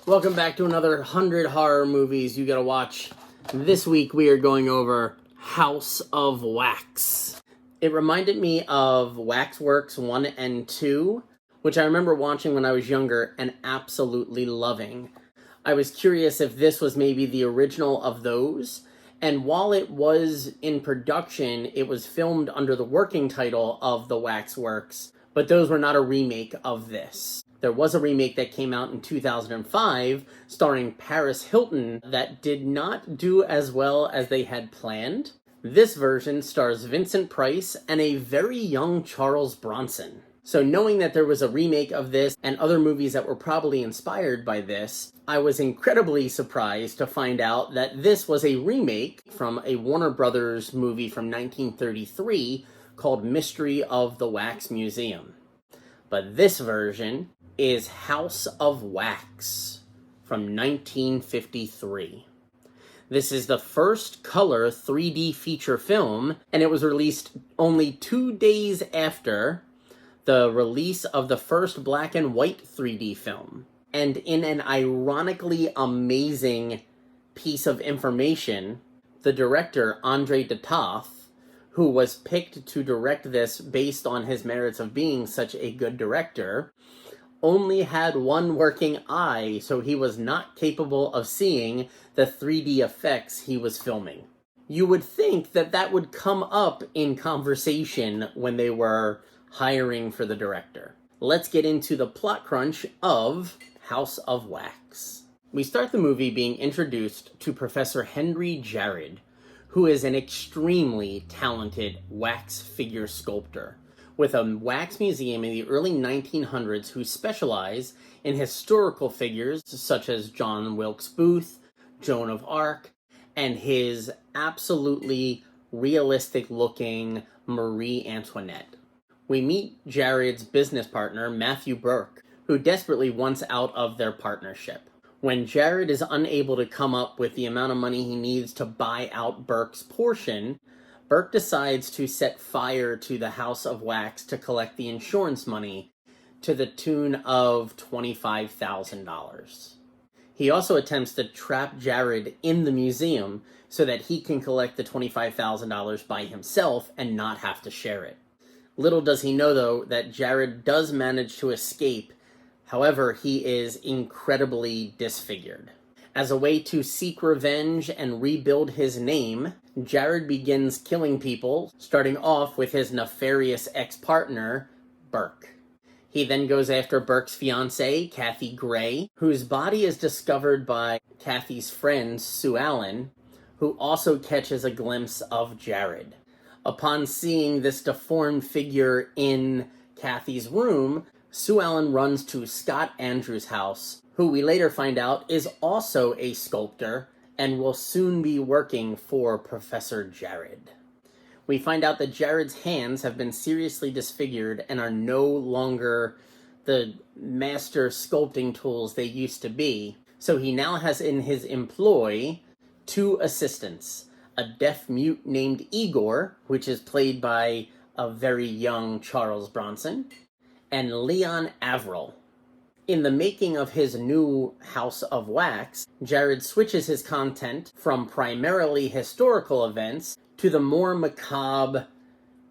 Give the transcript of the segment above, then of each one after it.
Welcome back to another 100 horror movies you gotta watch. This week we are going over House of Wax. It reminded me of Waxworks 1 and 2, which I remember watching when I was younger and absolutely loving. I was curious if this was maybe the original of those, and while it was in production, it was filmed under the working title of the Waxworks, but those were not a remake of this. There was a remake that came out in 2005 starring Paris Hilton that did not do as well as they had planned. This version stars Vincent Price and a very young Charles Bronson. So knowing that there was a remake of this and other movies that were probably inspired by this, I was incredibly surprised to find out that this was a remake from a Warner Brothers movie from 1933 called Mystery of the Wax Museum. But this version is House of Wax from 1953. This is the first color 3D feature film, and it was released only 2 days after the release of the first black and white 3D film. And in an ironically amazing piece of information, the director, Andre de Toth, who was picked to direct this based on his merits of being such a good director, only had one working eye, so he was not capable of seeing the 3D effects he was filming. You would think that that would come up in conversation when they were hiring for the director. Let's get into the plot crunch of House of Wax. We start the movie being introduced to Professor Henry Jared, who is an extremely talented wax figure sculptor with a wax museum in the early 1900s who specialize in historical figures such as John Wilkes Booth, Joan of Arc, and his absolutely realistic-looking Marie Antoinette. We meet Jared's business partner, Matthew Burke, who desperately wants out of their partnership. When Jared is unable to come up with the amount of money he needs to buy out Burke's portion, Burke decides to set fire to the House of Wax to collect the insurance money to the tune of $25,000. He also attempts to trap Jared in the museum so that he can collect the $25,000 by himself and not have to share it. Little does he know, though, that Jared does manage to escape. However, he is incredibly disfigured. As a way to seek revenge and rebuild his name, Jared begins killing people, starting off with his nefarious ex-partner, Burke. He then goes after Burke's fiancée, Kathy Gray, whose body is discovered by Kathy's friend, Sue Allen, who also catches a glimpse of Jared. Upon seeing this deformed figure in Kathy's room, Sue Allen runs to Scott Andrews' house, who we later find out is also a sculptor and will soon be working for Professor Jared. We find out that Jared's hands have been seriously disfigured and are no longer the master sculpting tools they used to be, so he now has in his employ 2 assistants, a deaf mute named Igor, which is played by a very young Charles Bronson, and Leon Avril. In the making of his new House of Wax, Jared switches his content from primarily historical events to the more macabre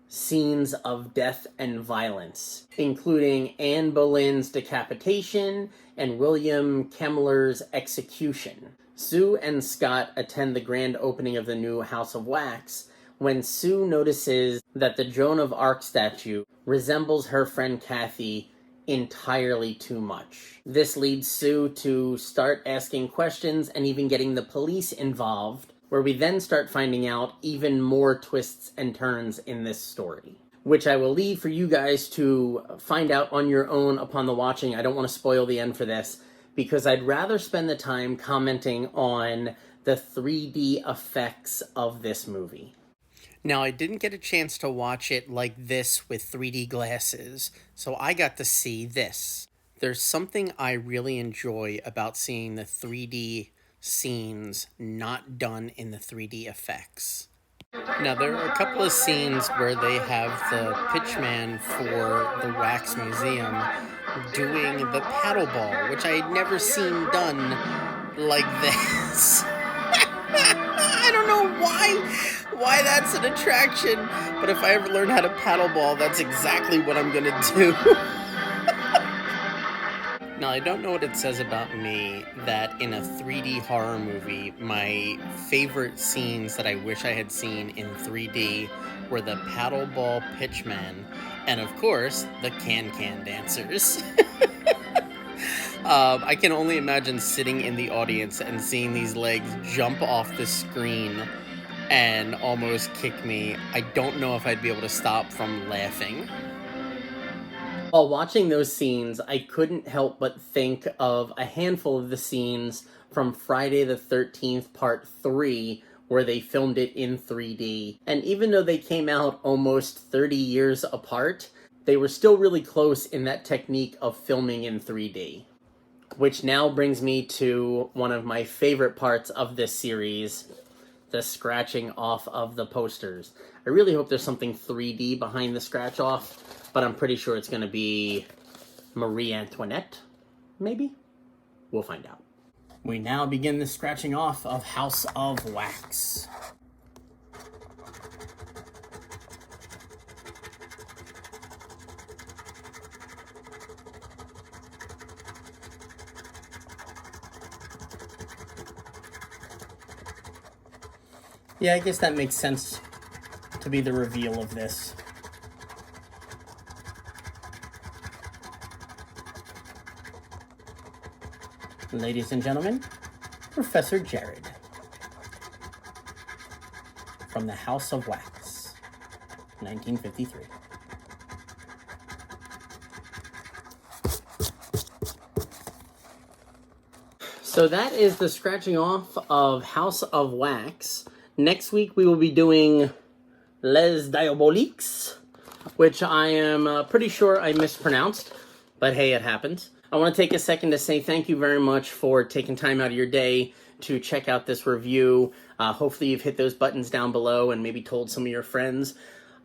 scenes of death and violence, including Anne Boleyn's decapitation and William Kemmler's execution. Sue and Scott attend the grand opening of the new House of Wax when Sue notices that the Joan of Arc statue resembles her friend Kathy entirely too much. This leads Sue to start asking questions and even getting the police involved, where we then start finding out even more twists and turns in this story, which I will leave for you guys to find out on your own upon the watching. I don't want to spoil the end for this, because I'd rather spend the time commenting on the 3D effects of this movie. Now, I didn't get a chance to watch it like this with 3D glasses, so I got to see this. There's something I really enjoy about seeing the 3D scenes not done in the 3D effects. Now, there are a couple of scenes where they have the pitchman for the Wax Museum doing the paddle ball, which I had never seen done like this. I don't know why that's an attraction, but if I ever learn how to paddle ball, that's exactly what I'm gonna do. Now, I don't know what it says about me that in a 3D horror movie, my favorite scenes that I wish I had seen in 3D were the paddleball pitchman and, of course, the can-can dancers. I can only imagine sitting in the audience and seeing these legs jump off the screen and almost kick me. I don't know if I'd be able to stop from laughing. While watching those scenes, I couldn't help but think of a handful of the scenes from Friday the 13th Part 3, where they filmed it in 3D. And even though they came out almost 30 years apart, they were still really close in that technique of filming in 3D. Which now brings me to one of my favorite parts of this series, the scratching off of the posters. I really hope there's something 3D behind the scratch off, but I'm pretty sure it's going to be Marie Antoinette, maybe? We'll find out. We now begin the scratching off of House of Wax. Yeah, I guess that makes sense to be the reveal of this. Ladies and gentlemen, Professor Jared from the House of Wax, 1953. So that is the scratching off of House of Wax. Next week we will be doing Les Diaboliques, which I am pretty sure I mispronounced, but hey, it happens. I want to take a second to say thank you very much for taking time out of your day to check out this review. Hopefully you've hit those buttons down below and maybe told some of your friends.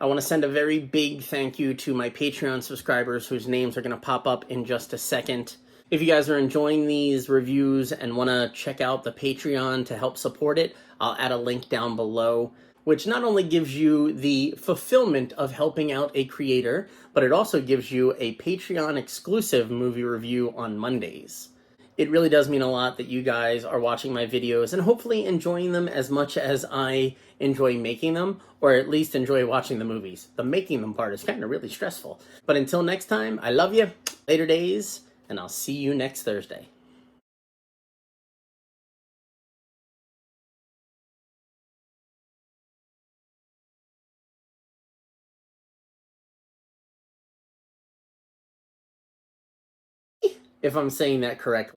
I want to send a very big thank you to my Patreon subscribers whose names are going to pop up in just a second. If you guys are enjoying these reviews and want to check out the Patreon to help support it, I'll add a link down below, which not only gives you the fulfillment of helping out a creator, but it also gives you a Patreon exclusive movie review on Mondays. It really does mean a lot that you guys are watching my videos and hopefully enjoying them as much as I enjoy making them, or at least enjoy watching the movies. The making them part is kind of really stressful. But until next time, I love you. Later days, and I'll see you next Thursday. If I'm saying that correctly.